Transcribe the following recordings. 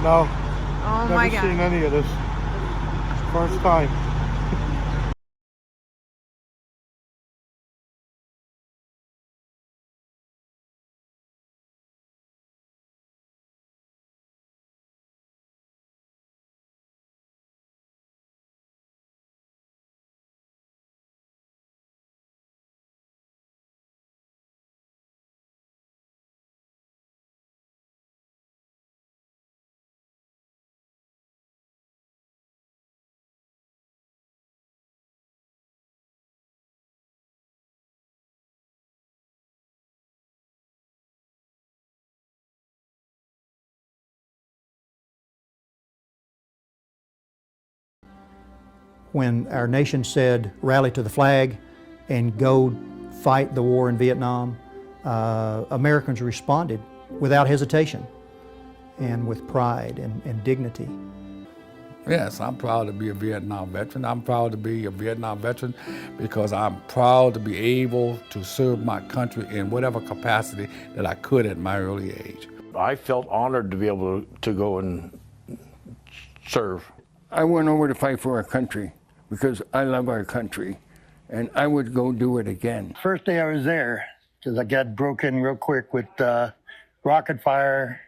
No. Oh Never my God. seen any of this. First time. When our nation said, rally to the flag and go fight the war in Vietnam, Americans responded without hesitation and with pride and dignity. Yes, I'm proud to be a Vietnam veteran. I'm proud to be a Vietnam veteran because I'm proud to be able to serve my country in whatever capacity that I could at my early age. I felt honored to be able to go and serve. I went over to fight for our country because I love our country, and I would go do it again. First day I was there, because I got broken real quick with rocket fire,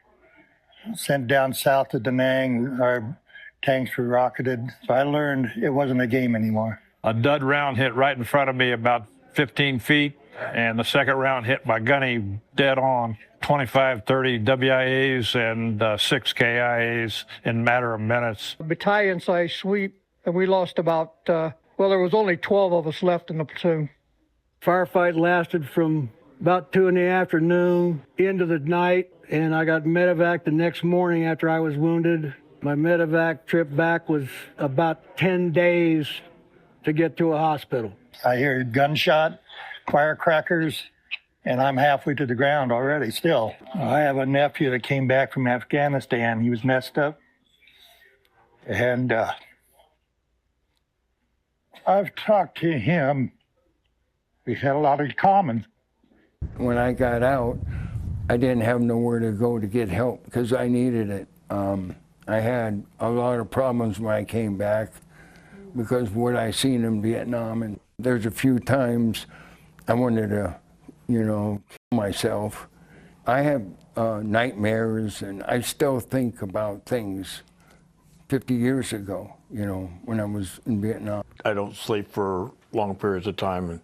sent down south to Da Nang. Our tanks were rocketed, so I learned it wasn't a game anymore. A dud round hit right in front of me about 15 feet, and the second round hit my gunny dead on. 25, 30 WIAs and 6 KIAs in a matter of minutes. Battalion-sized sweep, and we lost about, well, there was only 12 of us left in the platoon. Firefight lasted from about 2 in the afternoon into the night, and I got medevac the next morning after I was wounded. My medevac trip back was about 10 days to get to a hospital. I hear gunshot, firecrackers, and I'm halfway to the ground already still. I have a nephew that came back from Afghanistan. He was messed up. And I've talked to him. We had a lot in common. When I got out, I didn't have nowhere to go to get help because I needed it. I had a lot of problems when I came back because of what I seen in Vietnam. And there's a few times I wanted to, kill myself. I have nightmares, and I still think about things 50 years ago, when I was in Vietnam. I don't sleep for long periods of time, and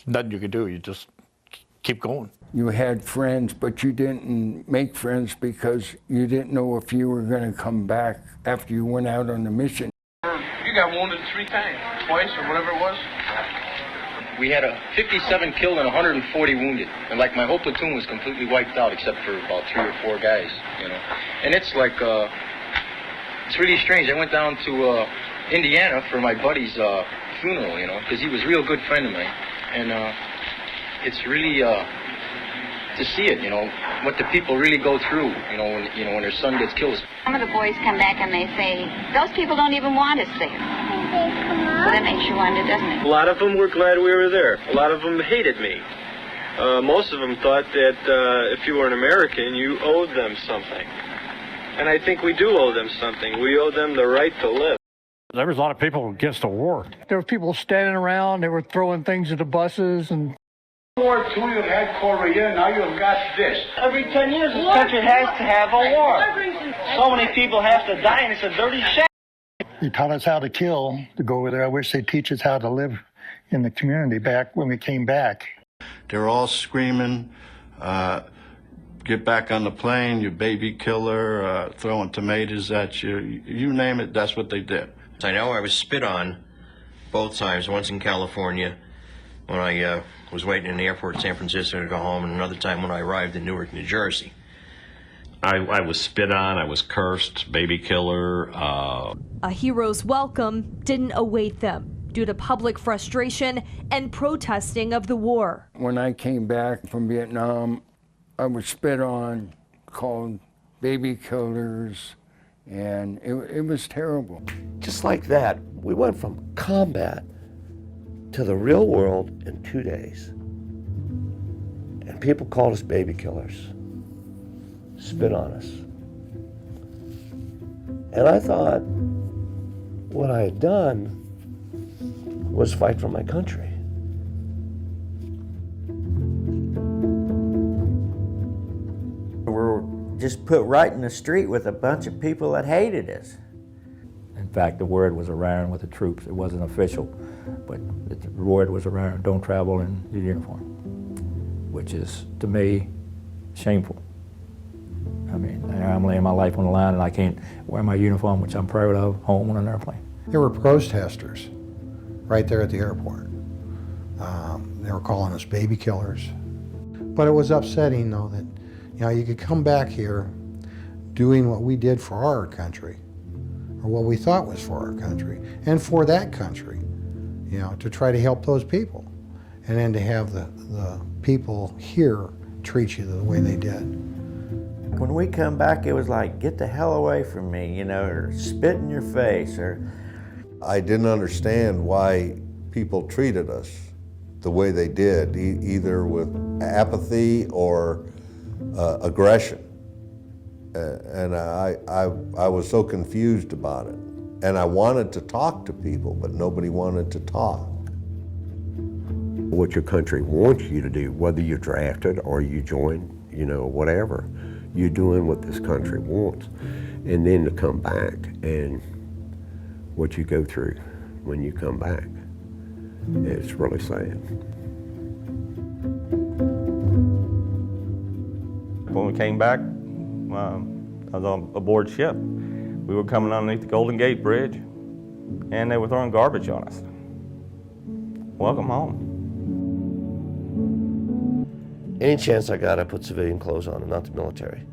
nothing you can do. You just keep going. You had friends, but you didn't make friends because you didn't know if you were going to come back after you went out on the mission. You got wounded 3 times, twice or whatever it was? We had 57 killed and 140 wounded. And like my whole platoon was completely wiped out except for about 3 or 4 guys, And it's like, it's really strange. I went down to Indiana for my buddy's funeral, because he was a real good friend of mine. And it's really, to see it, what the people really go through, when their son gets killed. Some of the boys come back and they say, those people don't even want us there. So that makes you wonder, doesn't it? A lot of them were glad we were there. A lot of them hated me. Most of them thought that if you were an American, you owed them something. And I think we do owe them something. We owe them the right to live. There was a lot of people against the war. There were people standing around, they were throwing things at the buses, and War II, you had Korea, now you've got this. Every 10 years, this country has to have a war. So many people have to die, and it's a dirty shame. He taught us how to kill, to go over there. I wish they'd teach us how to live in the community back when we came back. They're all screaming, get back on the plane, you baby killer, throwing tomatoes at you. You name it, that's what they did. I know I was spit on both times, once in California when I was waiting in the airport in San Francisco to go home, and another time when I arrived in Newark, New Jersey. I was spit on, I was cursed, baby killer. A hero's welcome didn't await them due to public frustration and protesting of the war. When I came back from Vietnam, I was spit on, called baby killers, and it was terrible. Just like that, we went from combat to the real world in 2 days. And people called us baby killers, spit on us. And I thought what I had done was fight for my country. We were just put right in the street with a bunch of people that hated us. In fact, the word was around with the troops. It wasn't official, but the word was around, don't travel in your uniform, which is, to me, shameful. I mean, I'm laying my life on the line and I can't wear my uniform, which I'm proud of, home on an airplane. There were protesters right there at the airport. They were calling us baby killers. But it was upsetting, though, that you could come back here doing what we did for our country, or what we thought was for our country, and for that country, to try to help those people. And then to have the people here treat you the way they did. When we come back, it was like, get the hell away from me, or spit in your face, or... I didn't understand why people treated us the way they did, either with apathy or aggression. And I was so confused about it. And I wanted to talk to people, but nobody wanted to talk. What your country wants you to do, whether you're drafted or you join, whatever, you're doing what this country wants. And then to come back and what you go through when you come back, it's really sad. When we came back, I was on aboard ship. We were coming underneath the Golden Gate Bridge, and they were throwing garbage on us. Welcome home. Any chance I got, I put civilian clothes on and not the military,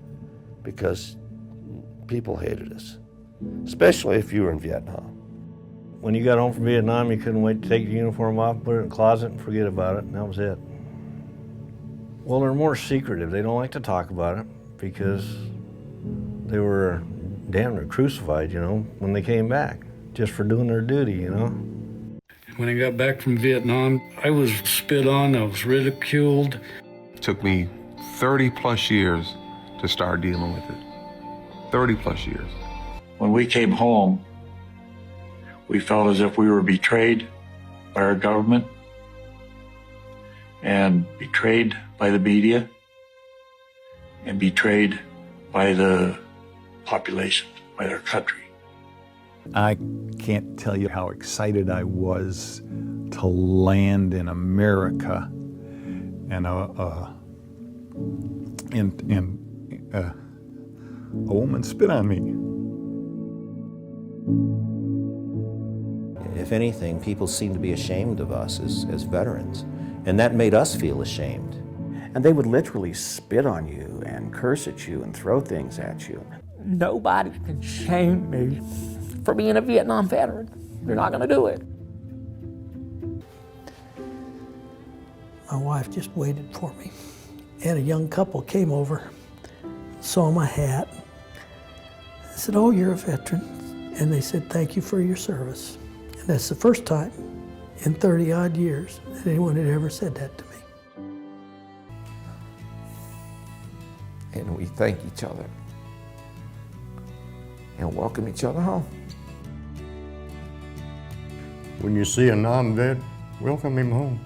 because people hated us, especially if you were in Vietnam. When you got home from Vietnam, you couldn't wait to take your uniform off, put it in the closet, and forget about it, and that was it. Well, they're more secretive. They don't like to talk about it because they were damn near crucified, when they came back, just for doing their duty, When I got back from Vietnam, I was spit on, I was ridiculed. It took me 30 plus years to start dealing with it. 30 plus years. When we came home, we felt as if we were betrayed by our government and betrayed by the media and betrayed by the population, by their country. I can't tell you how excited I was to land in America and a woman spit on me. If anything, people seemed to be ashamed of us as veterans, and that made us feel ashamed. And they would literally spit on you and curse at you and throw things at you. Nobody can shame me for being a Vietnam veteran. They're not going to do it. My wife just waited for me, and a young couple came over, saw my hat. I said, "Oh, you're a veteran." And they said, "Thank you for your service." And that's the first time in 30-odd years that anyone had ever said that to me. And we thank each other and welcome each other home. When you see a non-vet, welcome him home.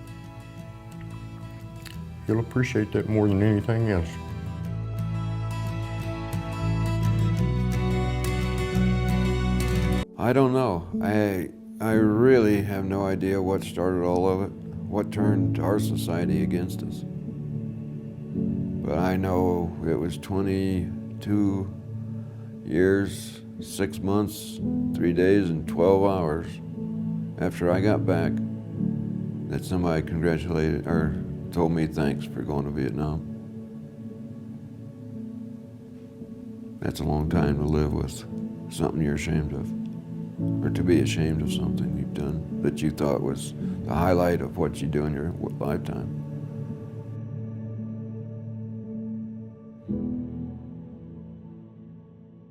He'll appreciate that more than anything else. I don't know. I really have no idea what started all of it, what turned our society against us. But I know it was 22 years, 6 months, 3 days, and 12 hours after I got back that somebody congratulated or told me thanks for going to Vietnam. That's a long time to live with something you're ashamed of, or to be ashamed of something you've done that you thought was the highlight of what you do in your lifetime.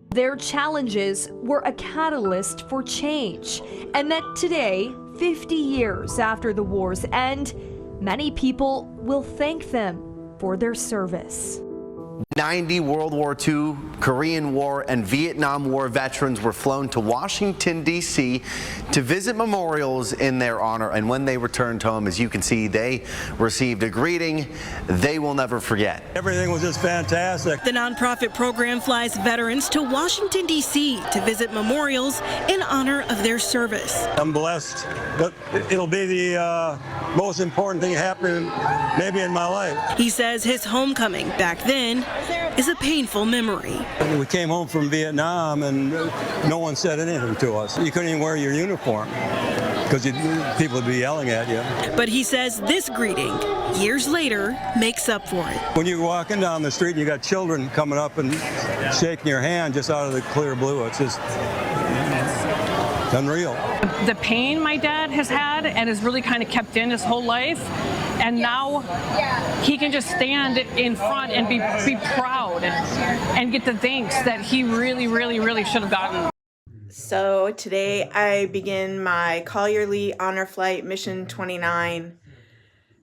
Their challenges were a catalyst for change, and that today, 50 years after the war's end, many people will thank them for their service. 90 World War II, Korean War, and Vietnam War veterans were flown to Washington, D.C. to visit memorials in their honor. And when they returned home, as you can see, they received a greeting they will never forget. Everything was just fantastic. The nonprofit program flies veterans to Washington, D.C. to visit memorials in honor of their service. I'm blessed, but it'll be the most important thing happening maybe in my life. He says his homecoming back then is a painful memory. We came home from Vietnam and no one said anything to us. You couldn't even wear your uniform because people would be yelling at you. But he says this greeting, years later, makes up for it. When you're walking down the street and you got children coming up and shaking your hand just out of the clear blue, it's just unreal. The pain my dad has had and has really kind of kept in his whole life, and now he can just stand in front and be proud and get the thanks that he really, really, really should have gotten. So today I begin my Collier Lee Honor Flight Mission 29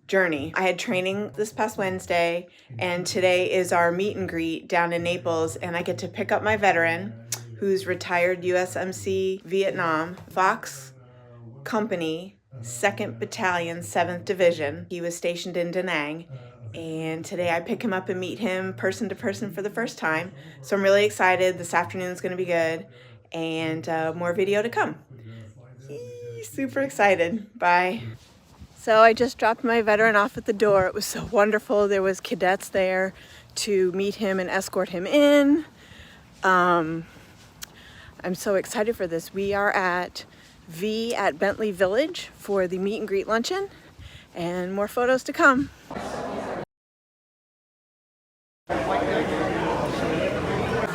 journey. I had training this past Wednesday, and today is our meet and greet down in Naples, and I get to pick up my veteran who's retired USMC Vietnam, Fox Company, 2nd Battalion, 7th Division. He was stationed in Da Nang, and today I pick him up and meet him person to person for the first time. So I'm really excited. This afternoon's gonna be good, and more video to come. Super excited. Bye. So I just dropped my veteran off at the door. It was so wonderful. There was cadets there to meet him and escort him in. I'm so excited for this. We are at Bentley Village for the meet and greet luncheon, and more photos to come.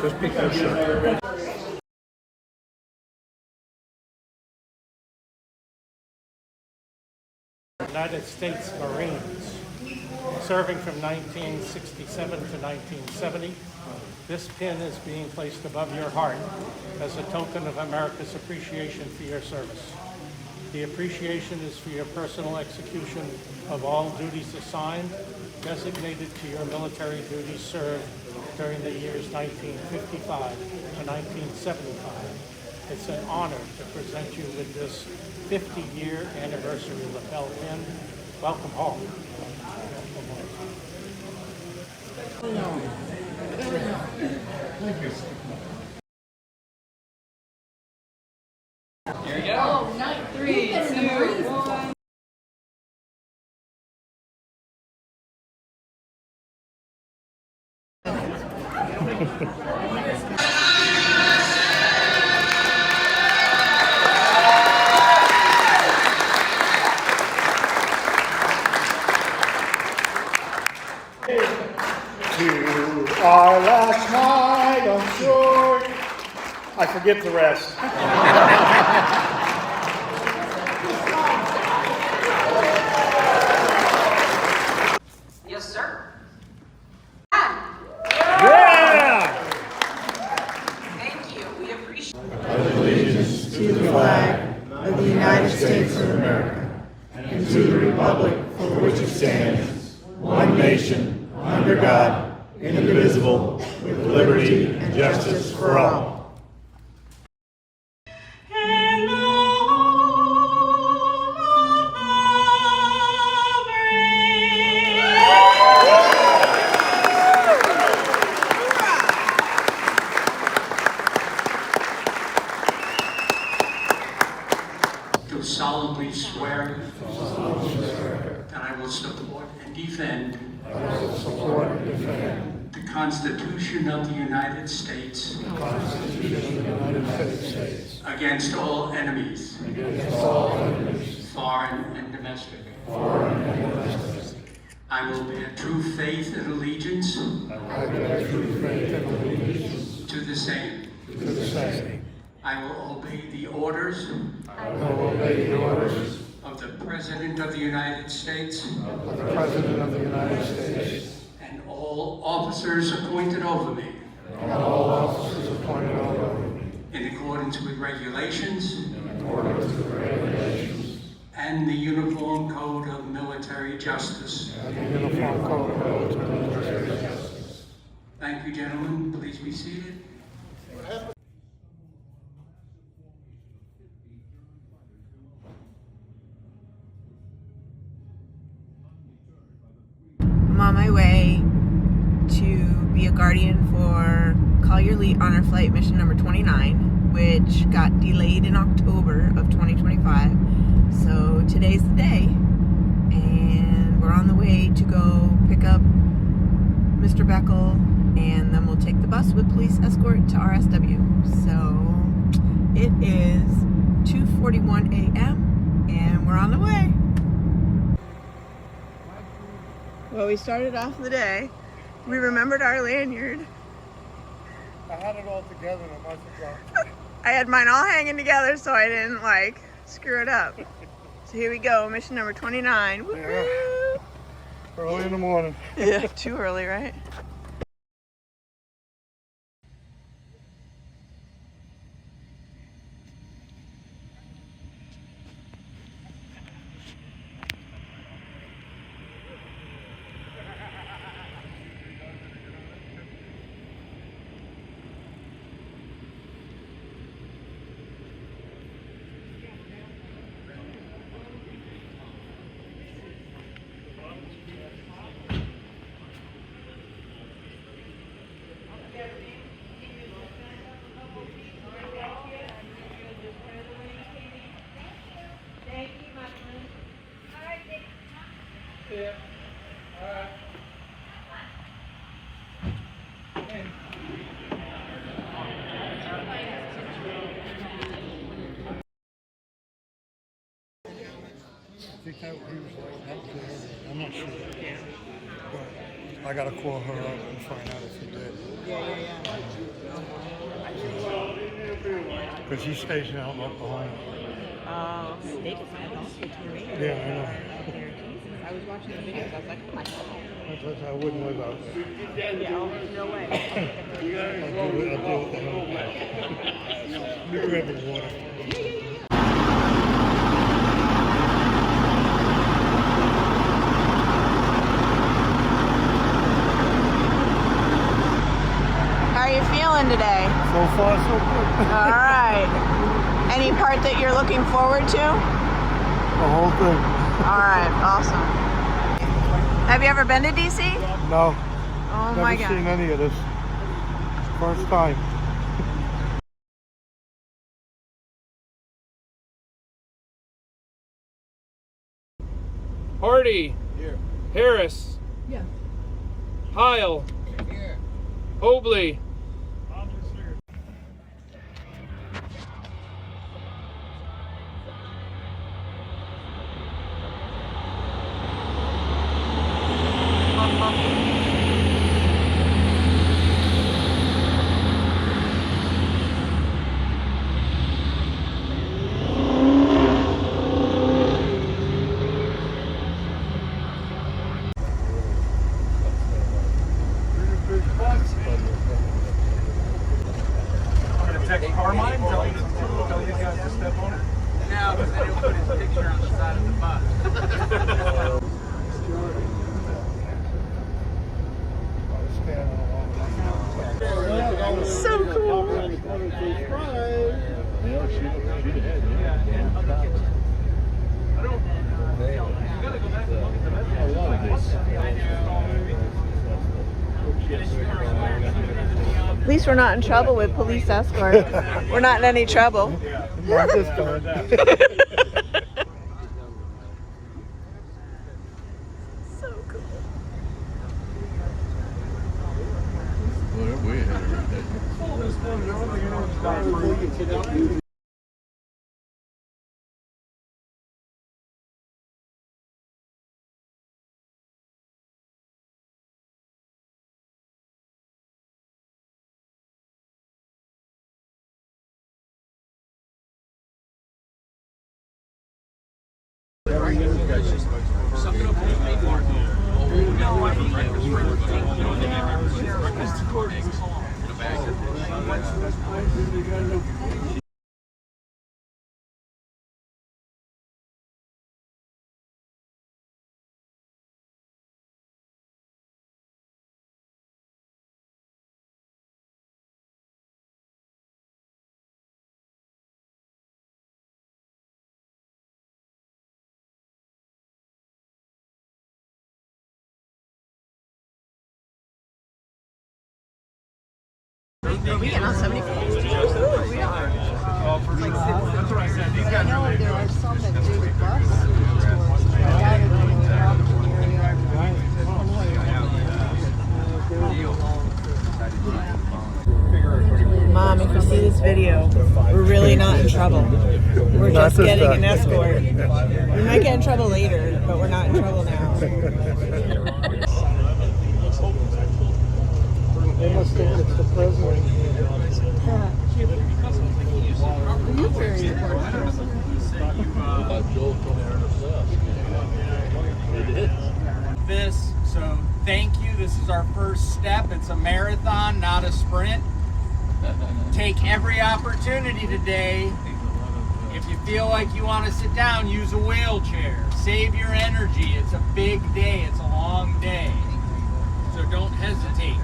Just because sure. United States Marines, serving from 1967 to 1970. This pin is being placed above your heart as a token of America's appreciation for your service. The appreciation is for your personal execution of all duties assigned, designated to your military duties served during the years 1955 to 1975. It's an honor to present you with this 50-year anniversary lapel pin. Welcome home. Thank you. Here we go. 3, 2, 1. Our last night on shore. I forget the rest. Yes, sir. Yeah! Thank you. We appreciate it. I pledge allegiance to the flag of the United States of America and to the republic for which it stands, one nation, under God, indivisible, with liberty and justice for all. Do solemnly swear that I will support and defend the Constitution of the United States against all enemies, foreign and domestic. I will bear true faith and allegiance to the same. I will obey the orders of the President of the United States and all officers appointed over me in accordance with regulations and the Uniform Code of Military Justice. gentlemen. Please be seated. I'm on my way to be a guardian for Collier Lee Honor Flight Mission number 29, which got delayed in October of 2025. So today's the day, and we're on the way to go pick up Mr. Beckel, and then we'll take the bus with police escort to RSW. So it is 2:41 a.m. and we're on the way. Well, we started off the day. We remembered our lanyard. I had it all together and I must have dropped. I had mine all hanging together so I didn't like screw it up. So here we go, mission number 29. Woo-hoo. Yeah. Early in the morning. Yeah, too early, right? I think that he was like, that was the I'm not sure. Yeah. But I gotta call her up and find out if he did. Yeah. Because he stays out in Oklahoma. Oh, they just had also to me. Yeah, I know. I was watching the videos, I was like, oh my God. I wouldn't live out there. Yeah, no way. I'll do it the whole way. Let me grab the water. How are you feeling today? So far, so good. All right. Any part that you're looking forward to? The whole thing. All right, awesome. Have you ever been to DC? No. Oh my God. Never seen any of this. First time. Hardy. Here. Harris. Yeah. Heil. Here. Hobley. Carmine, tell you guys to step on it? No, because then he'll put his picture on the side of the bus. So cool. At least we're not in trouble with police escort. We're not in any trouble. Not this time. Are we getting on 74? We are. That's what I said. These guys are ready to go. Mom, if you see this video, we're really not in trouble. We're just getting an escort. We might get in trouble later, but we're not in trouble now. They must think it's the president. This, so thank you. This is our first step. It's a marathon, not a sprint. Take every opportunity today. If you feel like you want to sit down, use a wheelchair. Save your energy. It's a big day. It's a long day. So don't hesitate.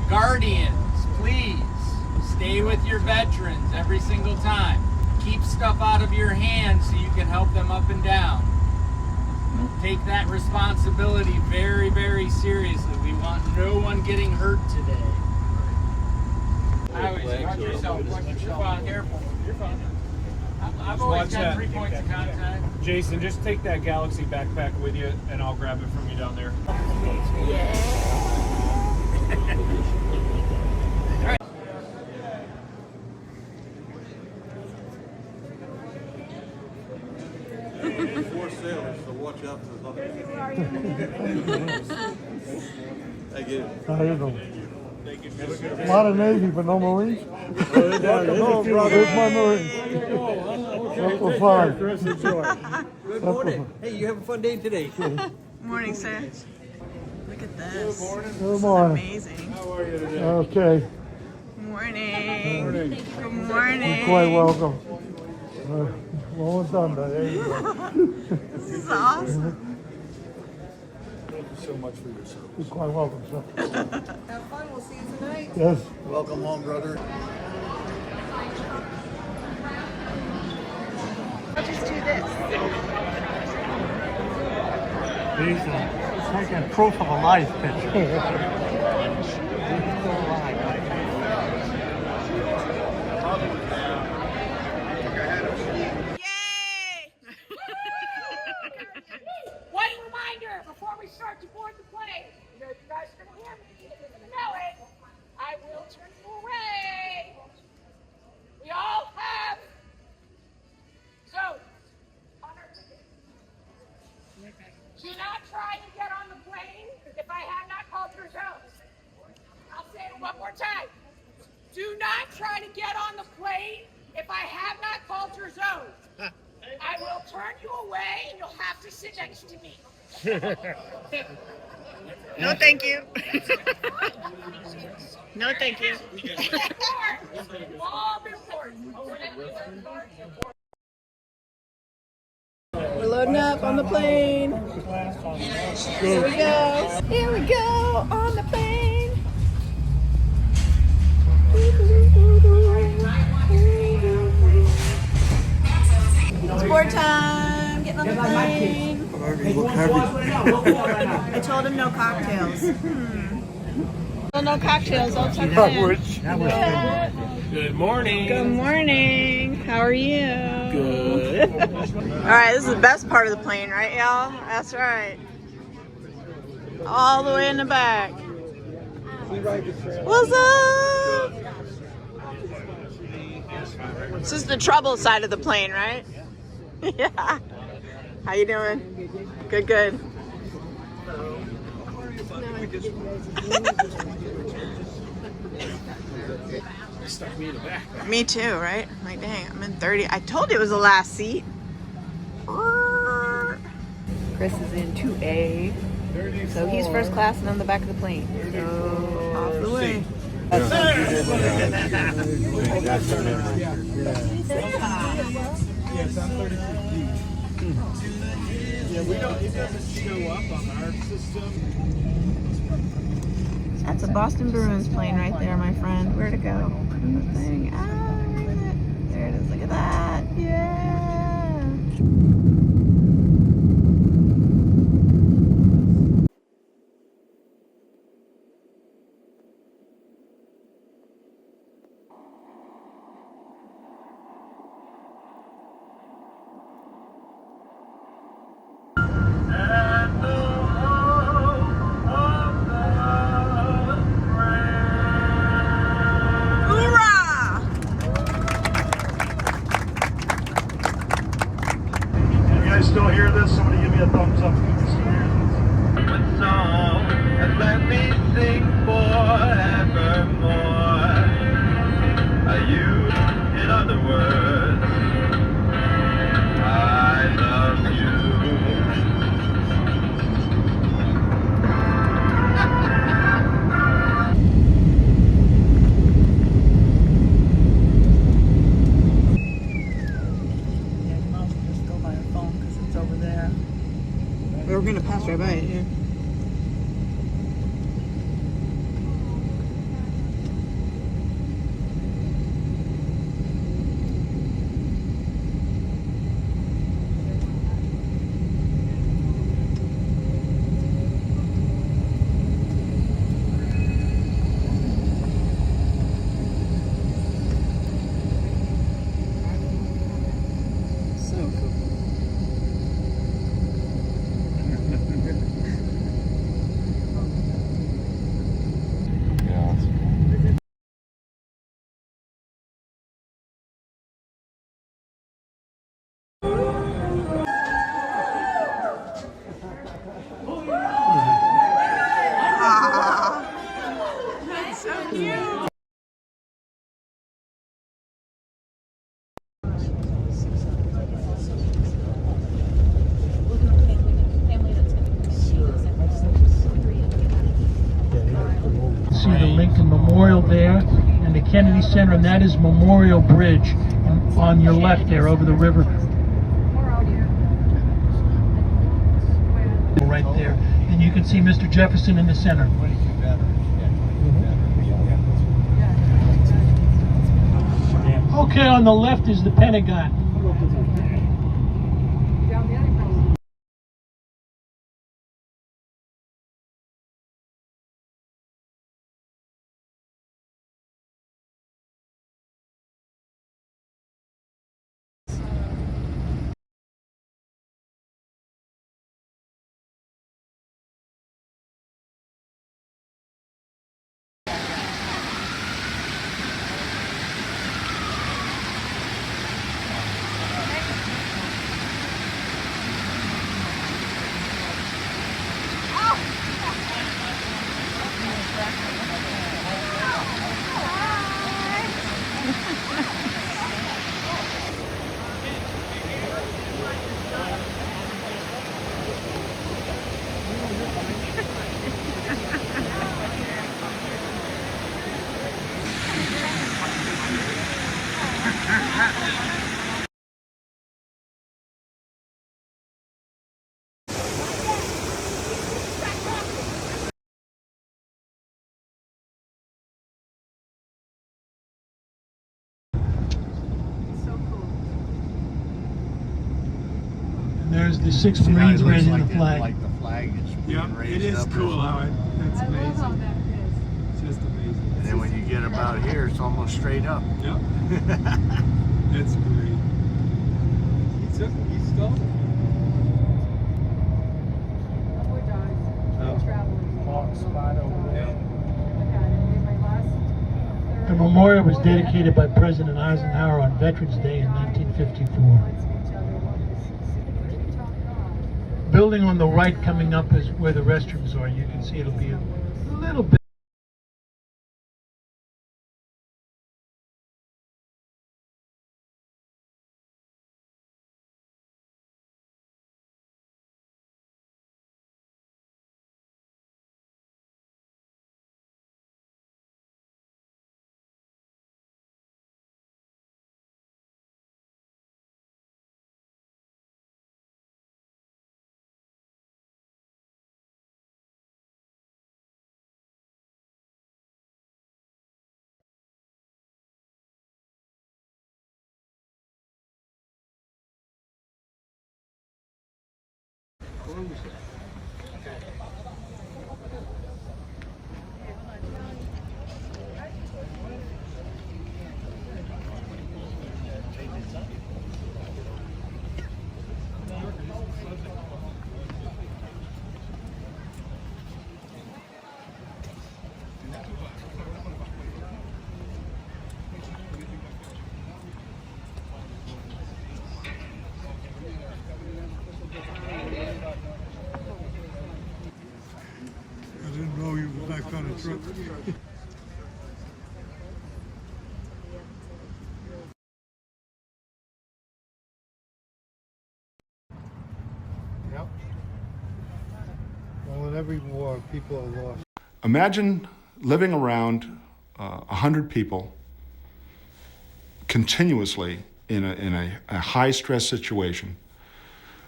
Guardians, please stay with your veterans every single time. Keep stuff out of your hands so you can help them up and down. Take that responsibility very, very seriously. We want no one getting hurt today. I always watch yourself. Watch yourself. Careful. You're fine. I've always got 3 points of contact. Jason, just take that Galaxy backpack with you, and I'll grab it from you down there. Four sailors, so watch out for the I get it. I don't know. A lot of Navy, but no Marines. No, brother. There's my Marines. That was fine. Good morning. Hey, you have a fun day today. Morning, sir. Look at this. Good morning. Amazing. How are you today? Okay. Morning. Good You're morning. quite welcome. Well done, there you go. This is awesome. Thank you so much for your service. You're quite welcome, sir. Have fun. We'll see you tonight. Yes. Welcome home, brother. I'll just do this. He's taking proof of a life picture. One reminder before we start to board the plane. You know, you guys are going to hear me. You're going to know it. I will turn you away. We all have zones on our ticket. Do not try to get on the plane if I have not called your zones. I'll say it one more time. Do not try to get on the plane if I have not called your zones. I will turn you away and you'll have to sit next to me. No, thank you. No, thank you. All important. We're loading up on the plane. Here we go. Here we go on the plane. It's board time. Getting on the plane. I told him no cocktails. Well, no cocktails. I'll tuck it in. Good morning. Good morning. How are you? Good. All right, this is the best part of the plane, right, y'all? That's right. All the way in the back. What's up? This is the trouble side of the plane, right? Yeah. How you doing? Good, good. Stuck me in the back. Me too, right? Like, dang, I'm in 30. I told you it was the last seat. Chris is in 2A. So he's first class and I'm the back of the plane. So off the way. Yes, I'm 33. Yeah, it doesn't show up on our system. That's a Boston Bruins plane right there, my friend. Where'd it go? The thing. Ah, where is it? There it is. Look at that. Yeah. sing forevermore. You, in other words, I love you. We're gonna pass right by it here. That's so cute. See the Lincoln Memorial there and the Kennedy Center, and that is Memorial Bridge on your left there over the river. Right there. And you can see Mr. Jefferson in the center. Okay, on the left is the Pentagon. There's the 6 Marines raising the flag. Like the flag is being raised. It is cool how it, that's amazing. It's just amazing. And then when you get about here, it's almost straight up. Yep. That's great. He's still. The memorial was dedicated by President Eisenhower on Veterans Day in 1954. Building on the right coming up is where the restrooms are. You can see it'll be a little bit. wife on a trip. Yep. Well, in every war, people are lost. Imagine living around 100 people continuously in a high-stress situation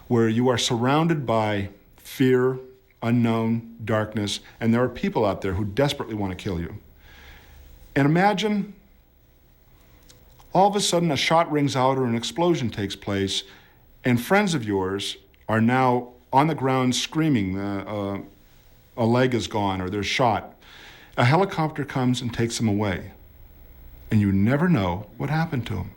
where you are surrounded by fear, unknown, darkness, and there are people out there who desperately want to kill you. And imagine all of a sudden a shot rings out or an explosion takes place and friends of yours are now on the ground screaming, a leg is gone or they're shot. A helicopter comes and takes them away, and you never know what happened to them.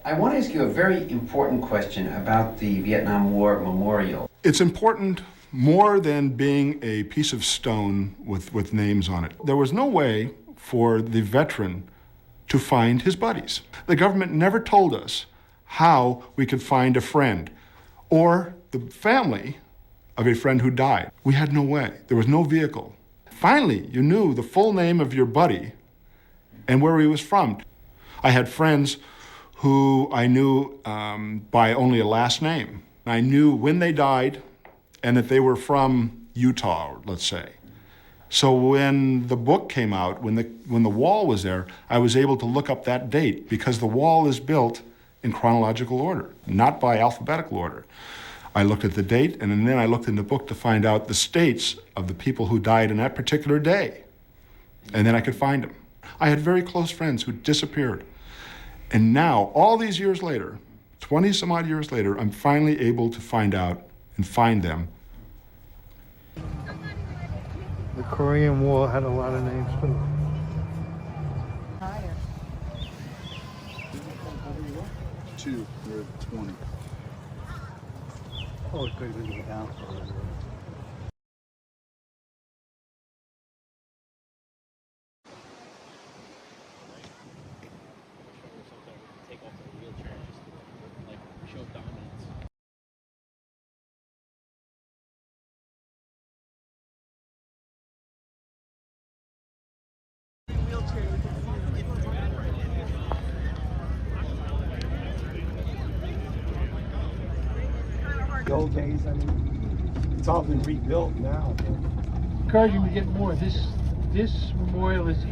I want to ask you a very important question about the Vietnam War Memorial. It's important more than being a piece of stone with names on it. There was no way for the veteran to find his buddies. The government never told us how we could find a friend or the family of a friend who died. We had no way. There was no vehicle. Finally, you knew the full name of your buddy and where he was from. I had friends who I knew by only a last name. I knew when they died and that they were from Utah, let's say. So when the book came out, when the wall was there, I was able to look up that date because the wall is built in chronological order, not by alphabetical order. I looked at the date, and then I looked in the book to find out the states of the people who died in that particular day. And then I could find them. I had very close friends who disappeared. And now, all these years later, 20 some odd years later, I'm finally able to find out and find them. The Korean War had a lot of names too. Two, we're 20. Oh, it could have been down. The old days, I mean, it's all been rebuilt now. Encouraging to get more. This memorial is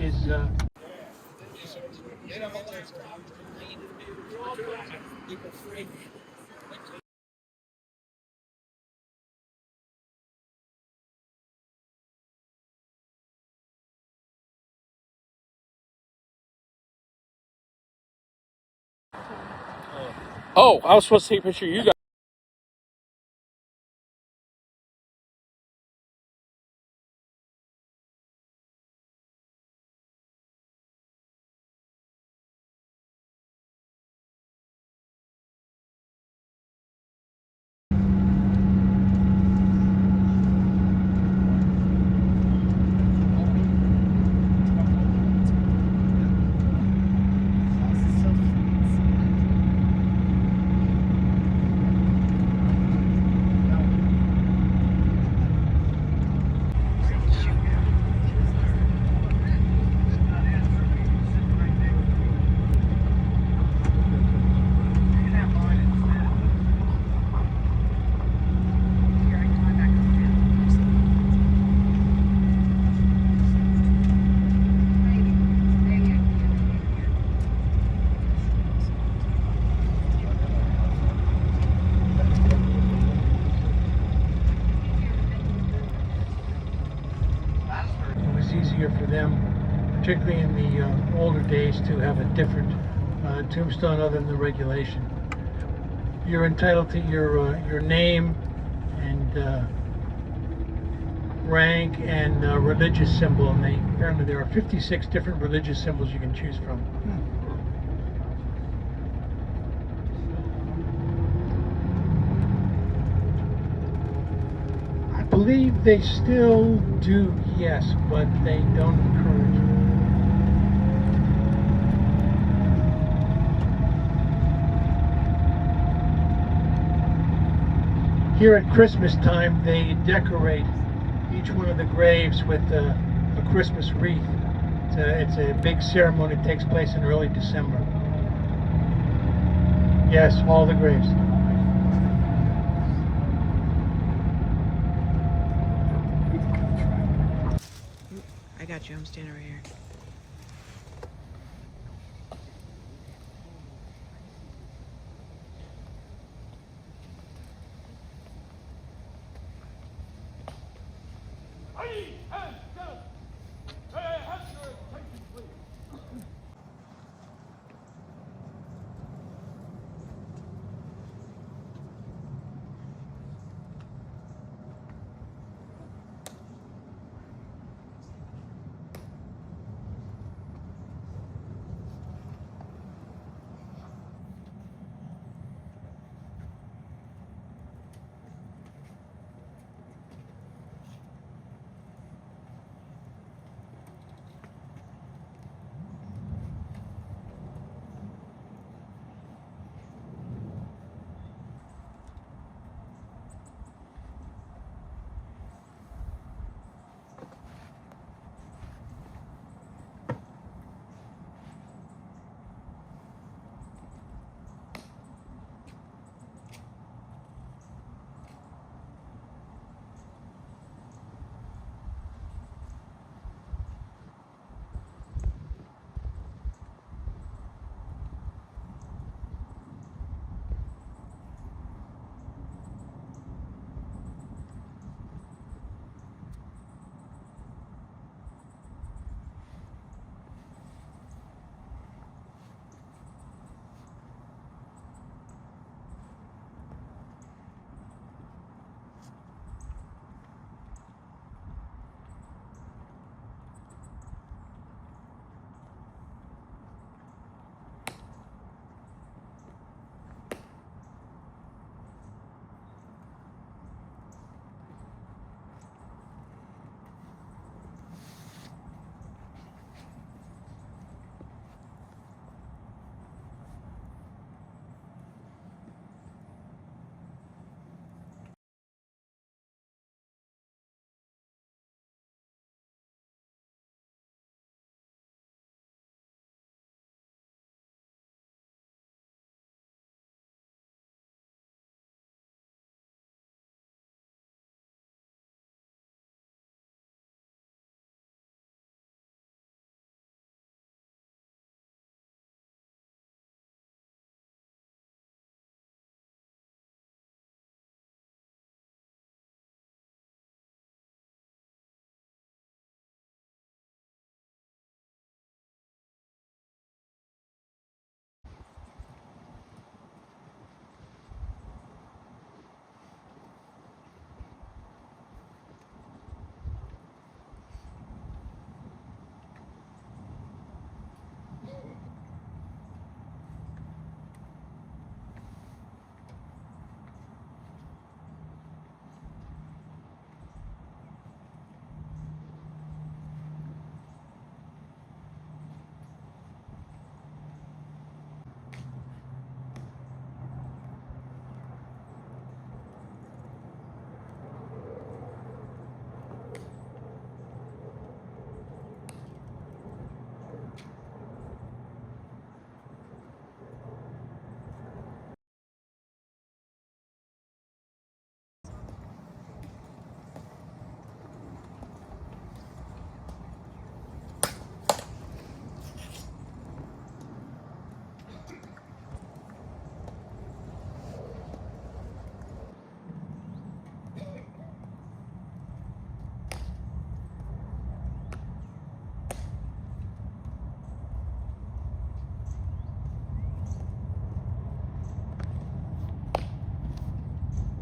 Oh, I was supposed to take a picture of you guys. Easier for them, particularly in the older days, to have a different tombstone other than the regulation. You're entitled to your name and rank and religious symbol, and apparently there are 56 different religious symbols you can choose from. I believe they still do, yes, but they don't encourage it. Here at Christmas time, they decorate each one of the graves with a Christmas wreath. It's a big ceremony that takes place in early December. Yes, all the graves. I got you. I'm standing right here.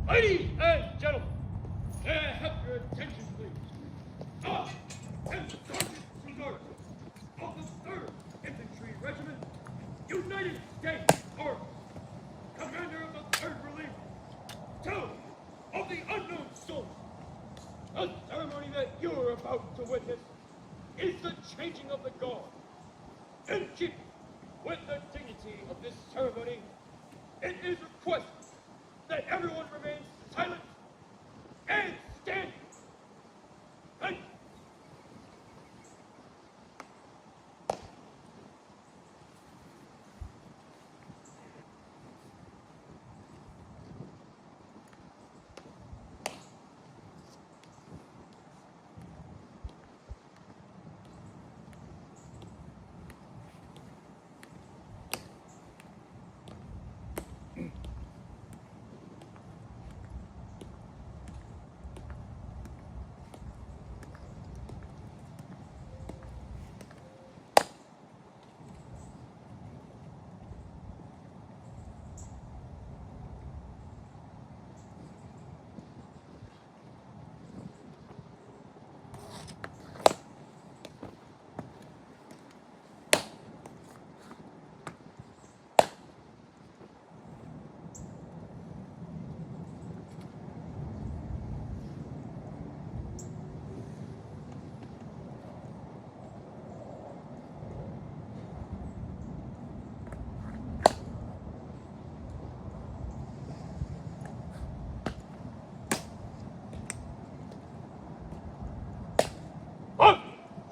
Ladies and gentlemen, may I have your attention, please? I am Sergeant Sundar of the 3rd Infantry Regiment, United States Army, commander of the 3rd Relief, 2 of the Unknown Soldier. The ceremony that you're about to witness is the changing of the guard. In keeping with the dignity of this ceremony, it is requested that everyone remains silent and standing. Thank you.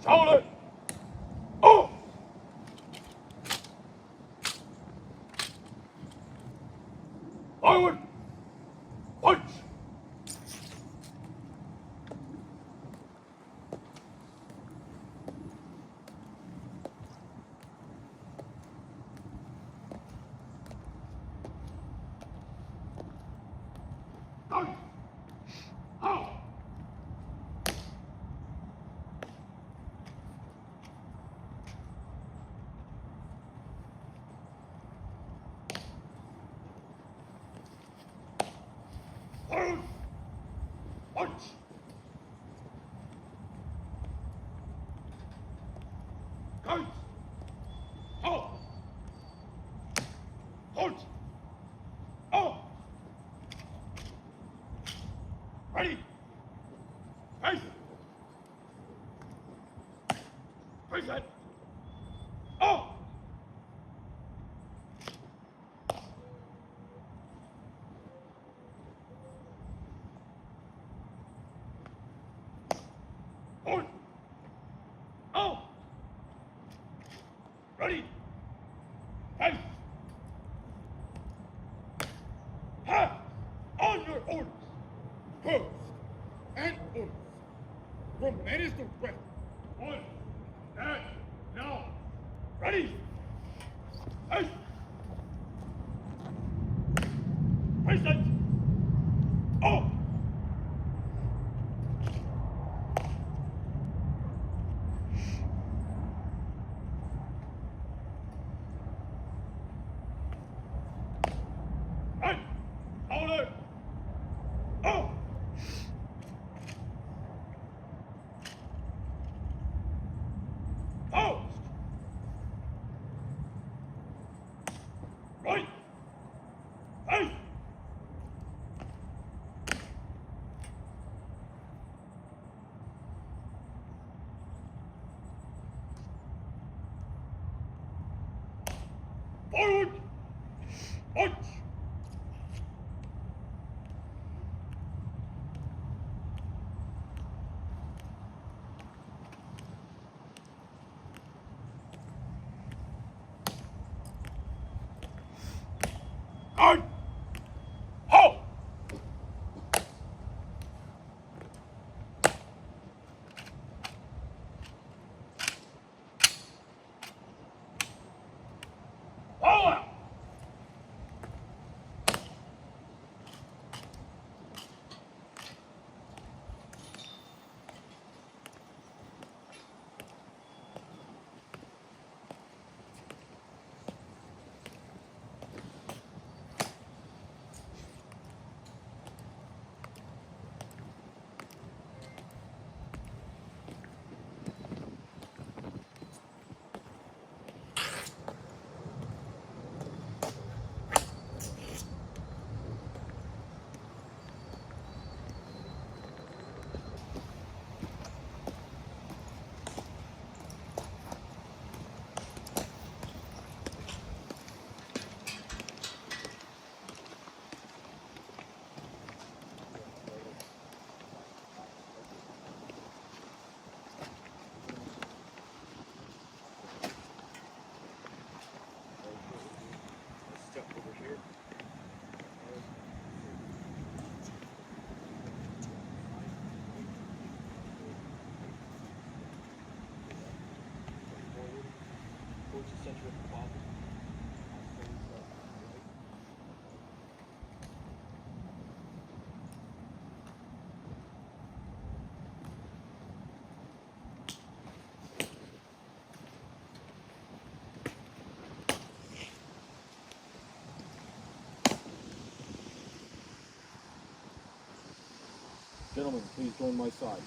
Shoulder. Oh! Forward. Punch. Punch. Oh! Forward. Punch. Guards. Oh! Hold. Oh! Ready. Face. Face it. Oh! Hold. Oh! Ready. Face. Ha! On your orders. Pose. And orders. From menace to threat. On. And now. Ready. Face. Face it. Oh! Right. Order. Oh! Post. Right. Face. Forward. Punch. Guard. Halt. All out. Gentlemen, please join my side.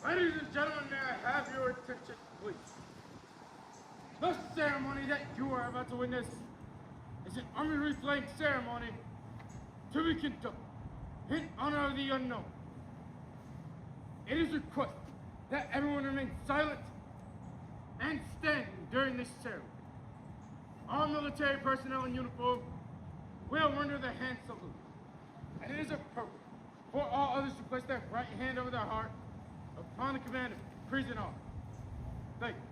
Ladies and gentlemen, may I have your attention, please? The ceremony that you are about to witness is an army wreath-laying ceremony to be conducted in honor of the unknown. It is requested that everyone remain silent and standing during this ceremony. All military personnel in uniform will render the hand salute, and it is appropriate for all others to place their right hand over their heart upon the command of prison arms. Thank you.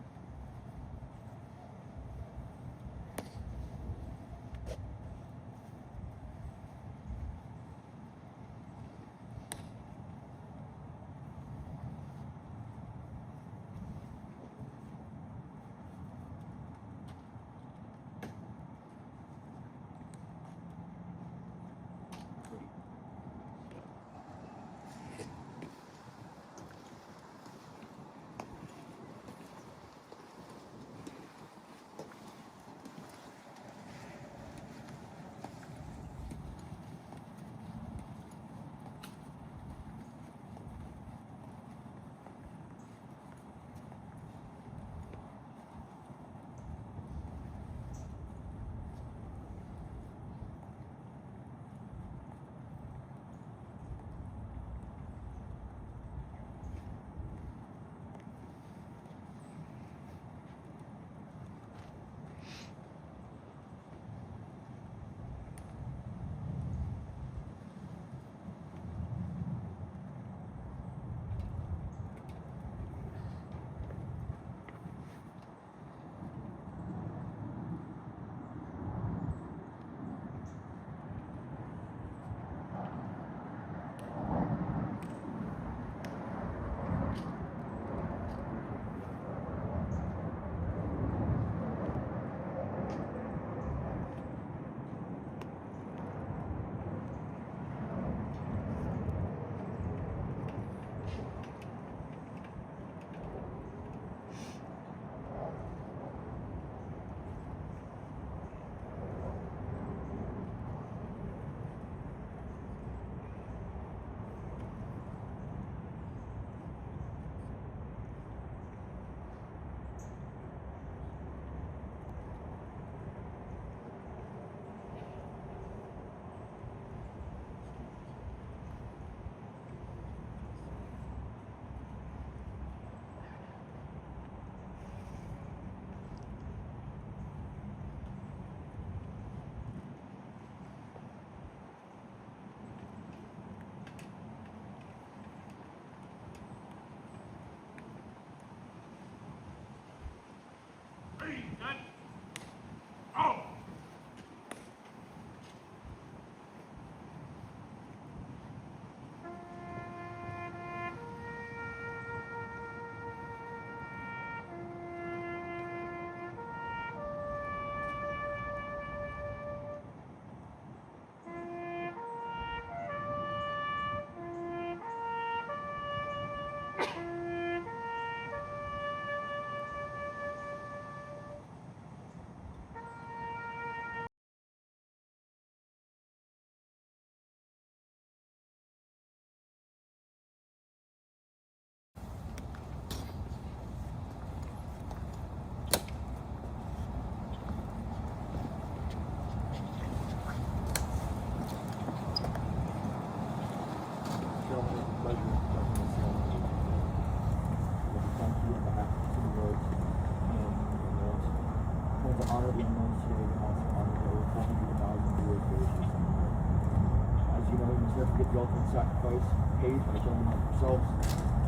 Get the ultimate sacrifice paid by gentlemen like yourselves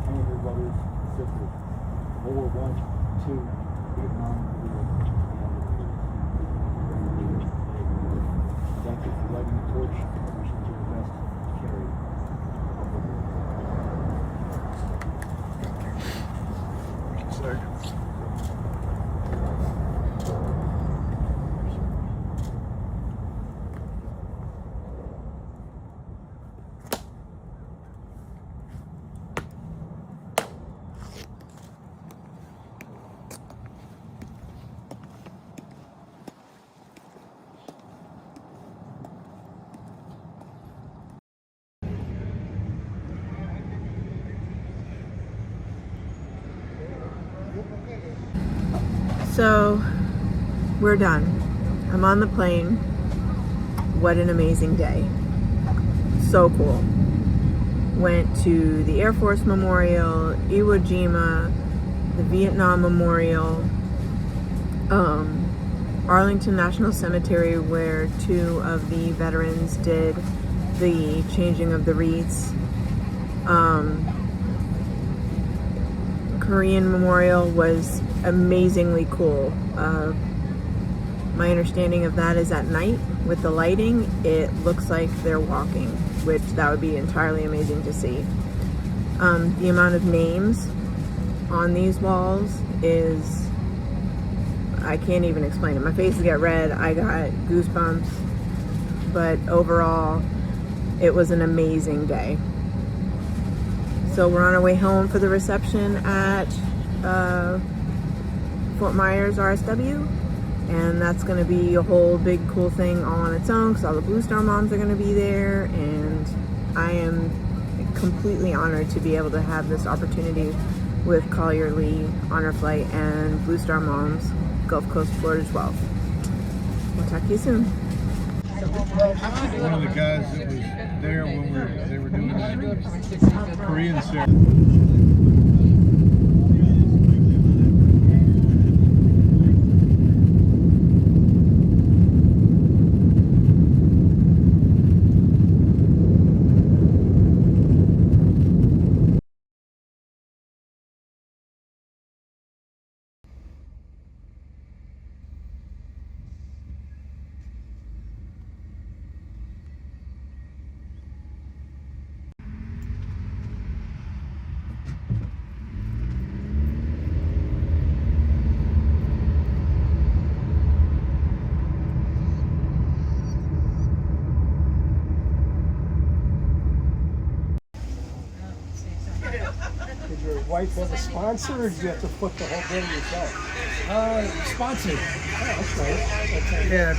and your brothers and sisters. World War I, II, Vietnam, thank you for lighting the torch. I wish you the best to carry. Sir. So, we're done. I'm on the plane. What an amazing day. So cool. Went to the Air Force Memorial, Iwo Jima, the Vietnam Memorial, Arlington National Cemetery, where 2 of the veterans did the changing of the wreaths. Korean Memorial was amazingly cool. My understanding of that is at night with the lighting, it looks like they're walking, which that would be entirely amazing to see. The amount of names on these walls is, I can't even explain it. My face get red, I got goosebumps, but overall, it was an amazing day. So we're on our way home for the reception at Fort Myers RSW, and that's going to be a whole big cool thing all on its own because all the Blue Star moms are going to be there, and I am completely honored to be able to have this opportunity with Collier Lee Honor Flight and Blue Star Moms, Gulf Coast Florida 12. We'll talk to you soon. One of the guys that was there when they were doing that Korean ceremony. Did your wife have a sponsor, or did you have to put the whole bill yourself? Sponsored. Oh, that's nice. That's Yeah.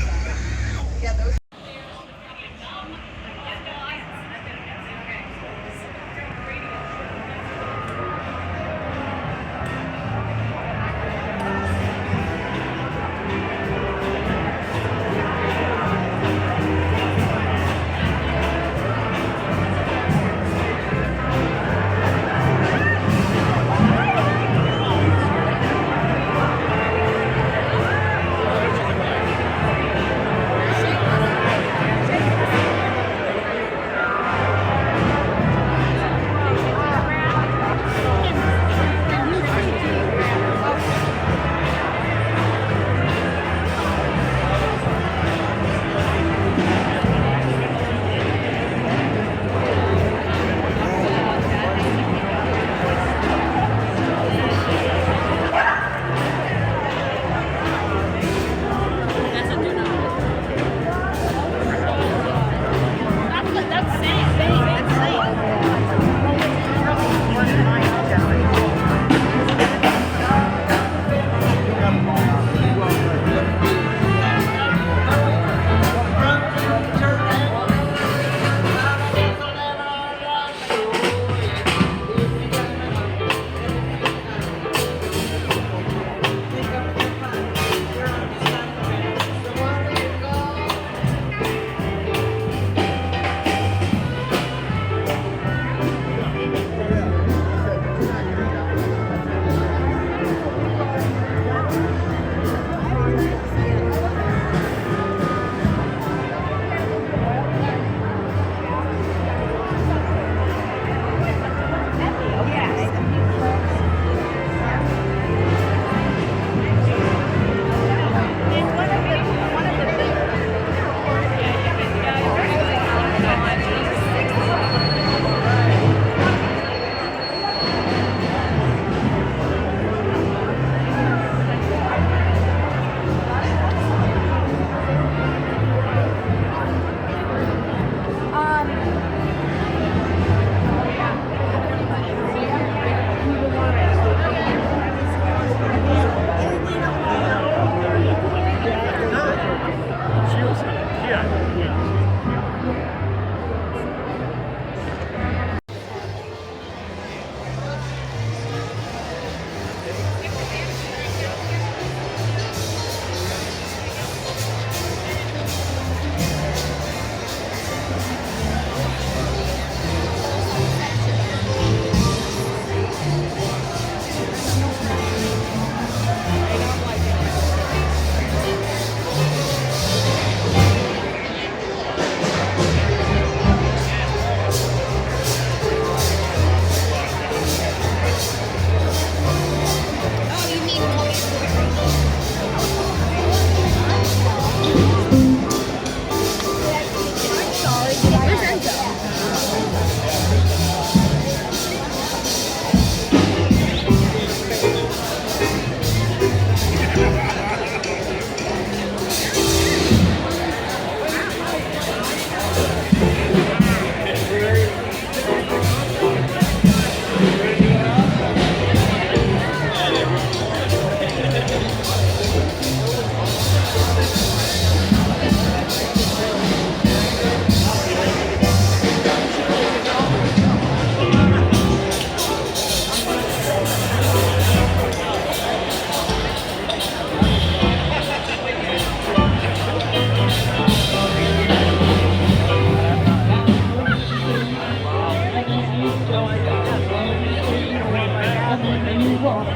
want.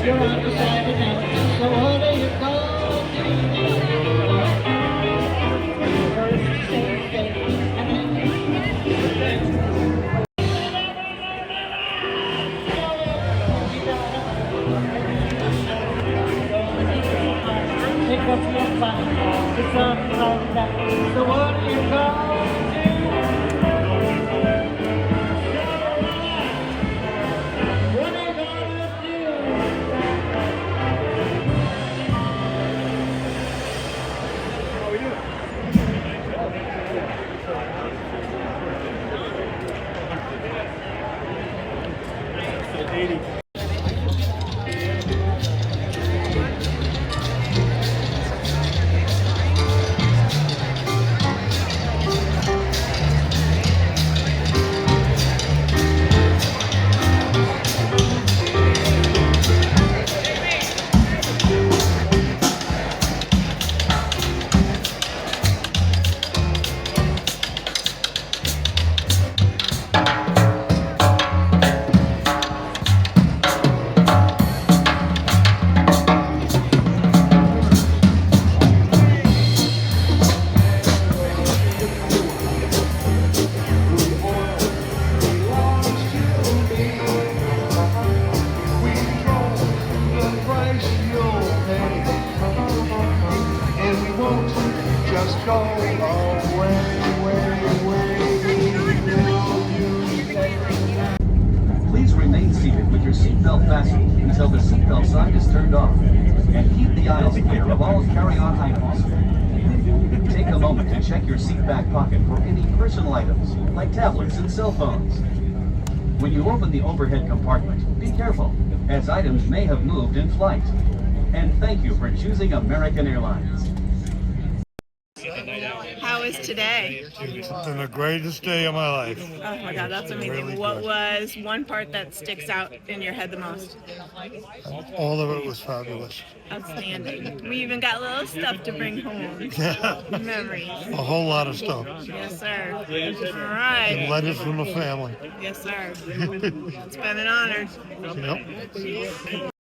You're on the side of now. So what are you so what are you Please remain seated with your seatbelt fastened until the seatbelt sign is turned off, and keep the aisles clear of all carry-on items. Take a moment to check your seat back pocket for any personal items, like tablets and cell phones. When you open the overhead compartment, be careful, as items may have moved in flight. And thank you for choosing American Airlines. How is today? It's been the greatest day of my life. Oh my God, that's amazing. Really What good. was one part that sticks out in your head the most? All of it was fabulous. Outstanding. We even got little stuff to bring home. Memories. A whole lot of stuff. Yes, sir. All And right. letters from the family. Yes, sir. It's been an honor. Yep.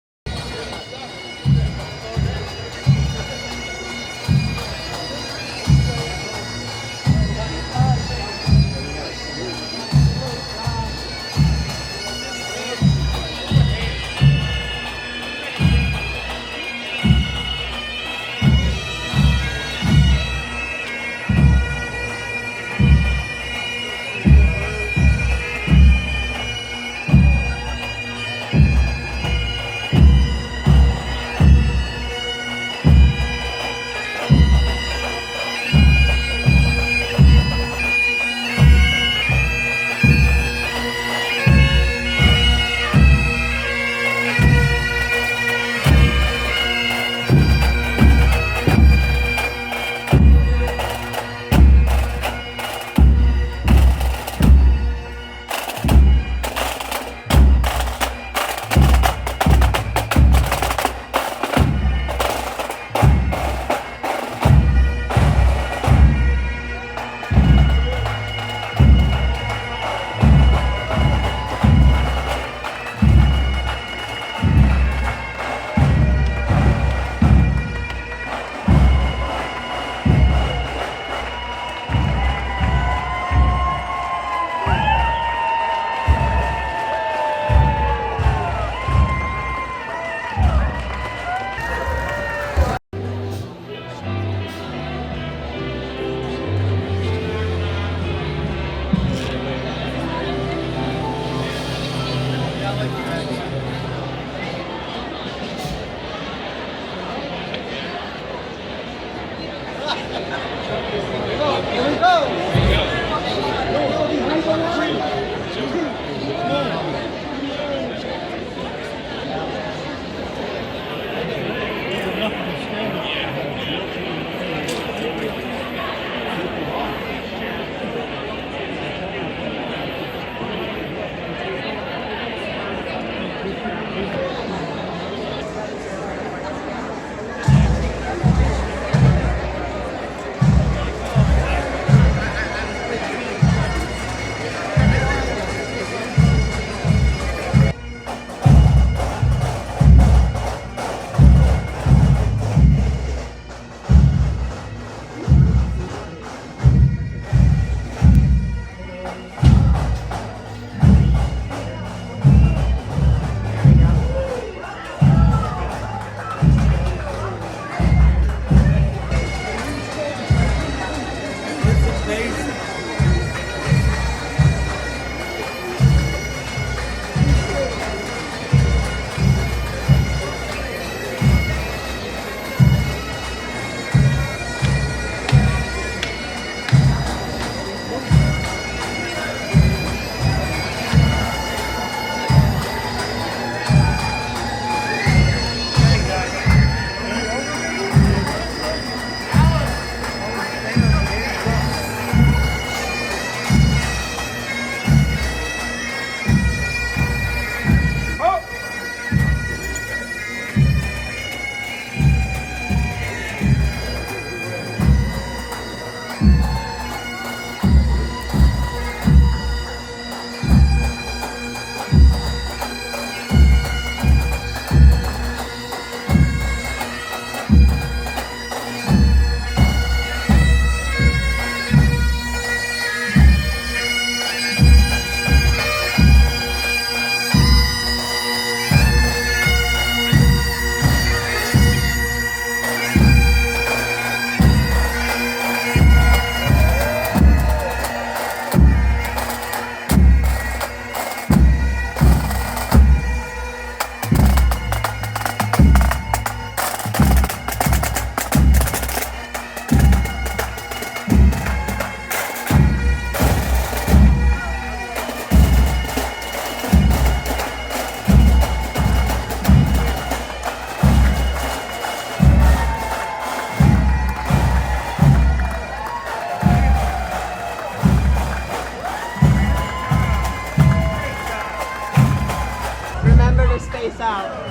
space out.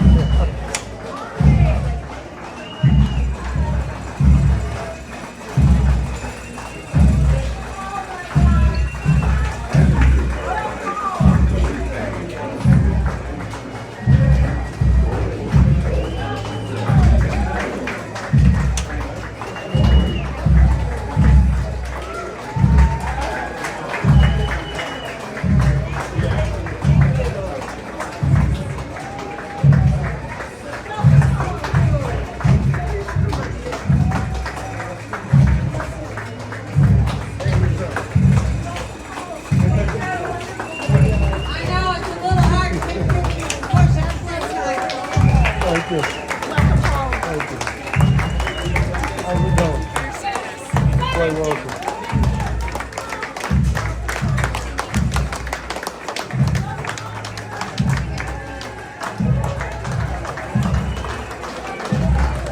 Thank you. Thank you. How's it going? Quite welcome.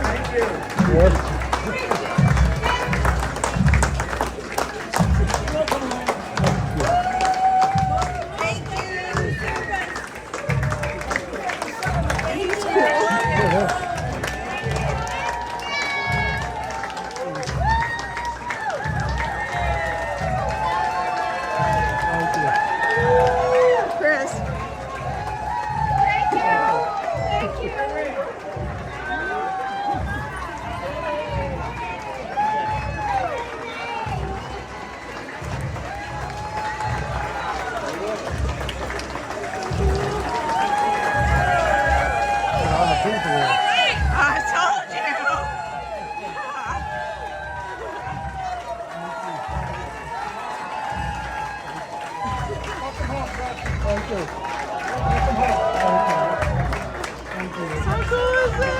Thank you. Yep. Chris. I told you. Thank you. Thank you. How cool is this?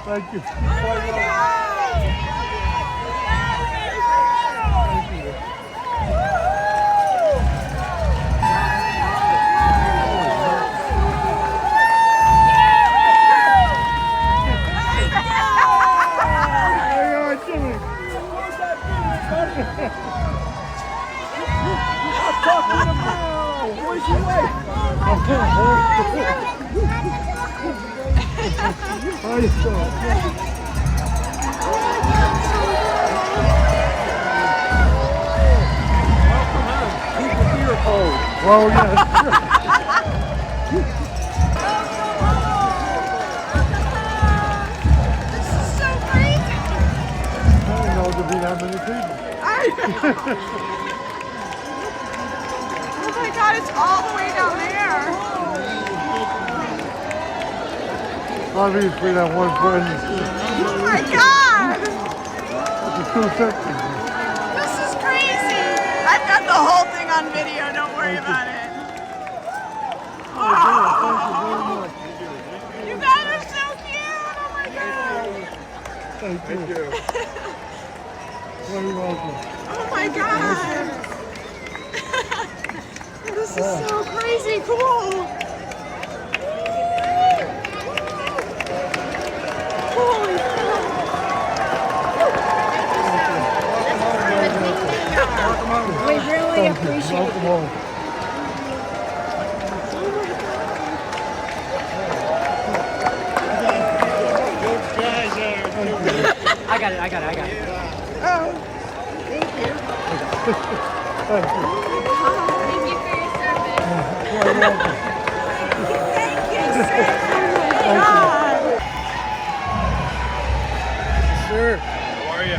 Thank you. Well, yes. This is so crazy. I didn't know there'd be that many people. I know. Oh my my God, it's all the way down there. Obviously, that one friend. Oh my God. It's 250. This is crazy. I've got the whole thing on video. Don't worry about it. Oh. You guys are so cute. Oh my God. Thank you. Very welcome. Oh my God. This is so crazy cool. Holy cow. We really appreciate it. I got it. Oh, thank you. Thank you. Thank you for your service. Thank you so much. Sure. How are you?